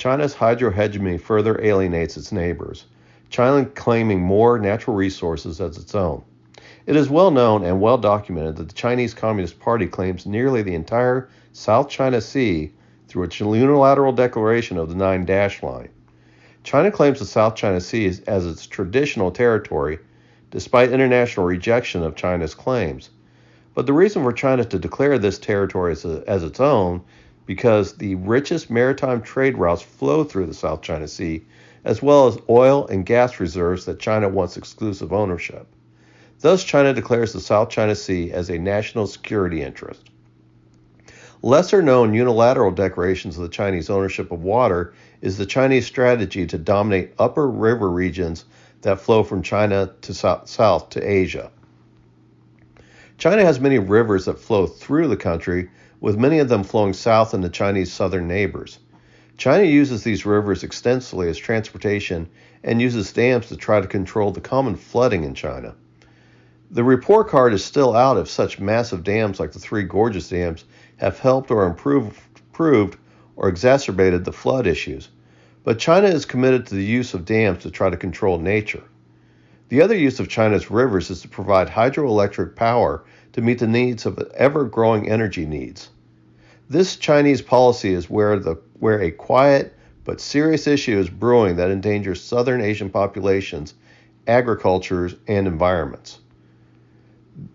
China's hydro hegemony further alienates its neighbors, China claiming more natural resources as its own. It is well known and well documented that the Chinese Communist Party claims nearly the entire South China Sea through its unilateral declaration of the Nine Dash Line. China claims the South China Sea as its traditional territory, despite international rejection of China's claims. But the reason for China to declare this territory as its own because the richest maritime trade routes flow through the South China Sea, as well as oil and gas reserves that China wants exclusive ownership. Thus, China declares the South China Sea as a national security interest. Lesser-known unilateral declarations of the Chinese ownership of water is the Chinese strategy to dominate upper river regions that flow from China to south to Asia. China has many rivers that flow through the country, with many of them flowing south into Chinese southern neighbors. China uses these rivers extensively as transportation and uses dams to try to control the common flooding in China. The report card is still out if such massive dams like the Three Gorges dams have helped or improved or exacerbated the flood issues, but China is committed to the use of dams to try to control nature. The other use of China's rivers is to provide hydroelectric power to meet the needs of ever-growing energy needs. This Chinese policy is where a quiet but serious issue is brewing that endangers Southern Asian populations, agricultures, and environments.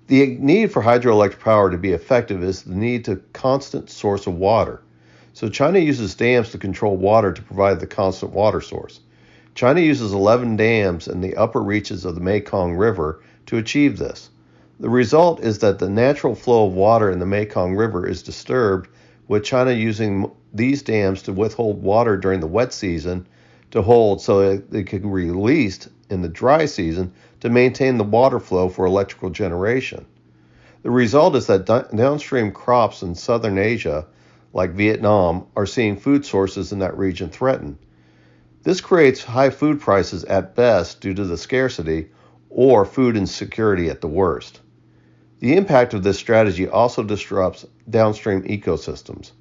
The need for hydroelectric power to be effective is the need to constant source of water. So China uses dams to control water to provide the constant water source. China uses 11 dams in the upper reaches of the Mekong River to achieve this. The result is that the natural flow of water in the Mekong River is disturbed, with China using these dams to withhold water during the wet season to hold so that they can be released in the dry season to maintain the water flow for electrical generation. The result is that downstream crops in southern Asia, like Vietnam, are seeing food sources in that region threatened. This creates high food prices at best due to the scarcity, or food insecurity at the worst. The impact of this strategy also disrupts downstream ecosystems.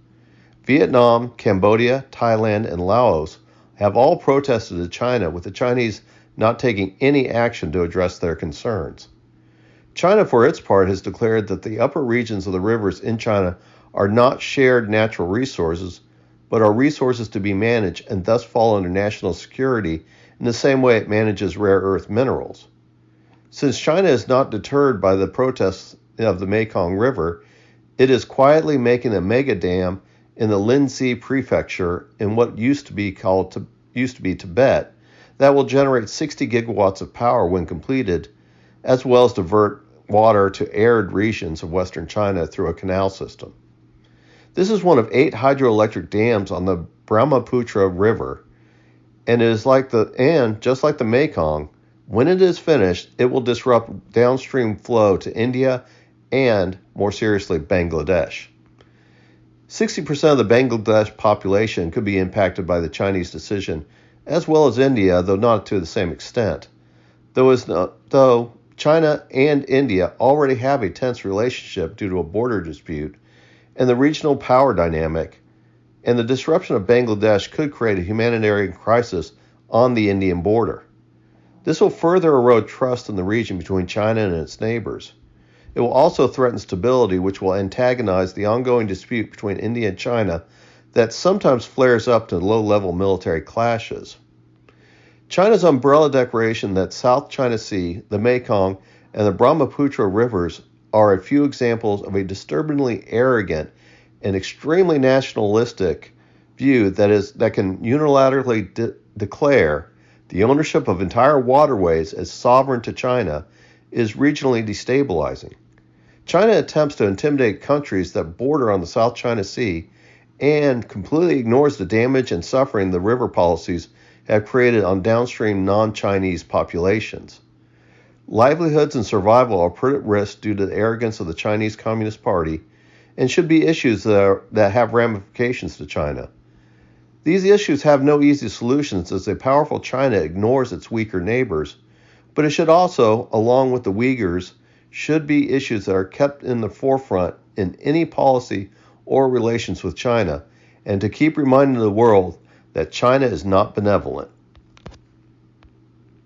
Vietnam, Cambodia, Thailand, and Laos have all protested to China, with the Chinese not taking any action to address their concerns. China, for its part, has declared that the upper regions of the rivers in China are not shared natural resources, but are resources to be managed and thus fall under national security in the same way it manages rare earth minerals. Since China is not deterred by the protests of the Mekong River, it is quietly making a mega dam in the Linxi prefecture in what used to be Tibet that will generate 60 gigawatts of power when completed, as well as divert water to arid regions of western China through a canal system. This is one of 8 hydroelectric dams on the Brahmaputra River, and just like the Mekong, when it is finished, it will disrupt downstream flow to India and, more seriously, Bangladesh. 60% of the Bangladesh population could be impacted by the Chinese decision, as well as India, though not to the same extent. Though China and India already have a tense relationship due to a border dispute and the regional power dynamic, and the disruption of Bangladesh could create a humanitarian crisis on the Indian border. This will further erode trust in the region between China and its neighbors. It will also threaten stability, which will antagonize the ongoing dispute between India and China that sometimes flares up to low-level military clashes. China's umbrella declaration that South China Sea, the Mekong, and the Brahmaputra rivers are a few examples of a disturbingly arrogant and extremely nationalistic view that can unilaterally declare the ownership of entire waterways as sovereign to China is regionally destabilizing. China attempts to intimidate countries that border on the South China Sea and completely ignores the damage and suffering the river policies have created on downstream non-Chinese populations. Livelihoods and survival are put at risk due to the arrogance of the Chinese Communist Party and should be issues that have ramifications to China. These issues have no easy solutions as a powerful China ignores its weaker neighbors, but it should also, along with the Uyghurs, should be issues that are kept in the forefront in any policy or relations with China, and to keep reminding the world that China is not benevolent,